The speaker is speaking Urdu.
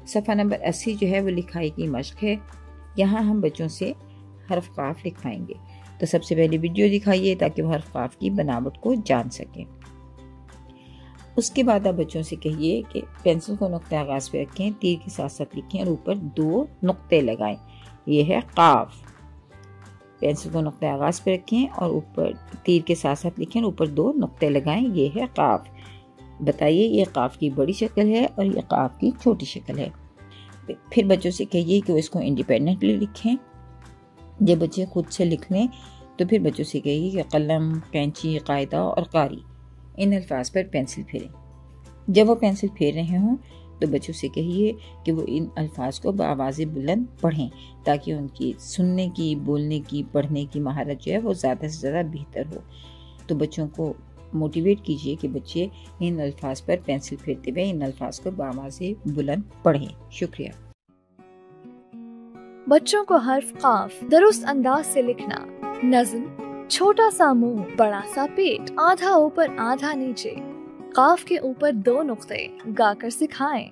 صفحہ نمبر 80 جو ہے وہ لکھائی کی مشق ہے. یہاں ہم بچوں سے حرف قاف لکھوائیں گے. تو سب سے پہلے ویڈیو دکھائیے تاکہ وہ حرف قاف کی بناوٹ کو جان سکیں. اس کے بعد آپ بچوں سے کہیے کہ پینسل کو نقطہ آغاز پہ رکھیں، تیر کے ساتھ ساتھ لکھیں اور اوپر 2 نقطے لگائیں. یہ ہے قاف. پینسل کو نقطہ آغاز پہ رکھیں اور اوپر تیر کے ساتھ ساتھ لکھیں اور اوپر 2 نقطے لگائیں. یہ ہے قاف. بتائیے یہ قاف کی بڑی شکل ہے اور یہ قاف کی چھوٹی شکل ہے. پھر بچوں سے کہیے کہ وہ اس کو انڈیپینڈنٹلی لکھیں. جب بچے خود سے لکھ لیں تو پھر بچوں سے کہیے کہ قلم، کینچی، قاعدہ اور قاری ان الفاظ پر پینسل پھیریں. جب وہ پینسل پھیر رہے ہوں تو بچوں سے کہیے کہ وہ ان الفاظ کو بآواز بلند پڑھیں تاکہ ان کی سننے کی، بولنے کی، پڑھنے کی مہارت جو ہے وہ زیادہ سے زیادہ بہتر ہو. تو بچوں کو موٹیویٹ کیجیے کہ بچے ان الفاظ پر پینسل پھیرتے ہوئے ان الفاظ کو بآواز بلند پڑھیں. شکریہ. بچوں کو حرف قاف درست انداز سے لکھنا. نظم: چھوٹا سا منہ، بڑا سا پیٹ، آدھا اوپر آدھا نیچے، قاف کے اوپر 2 نقطے گا کر سکھائیں.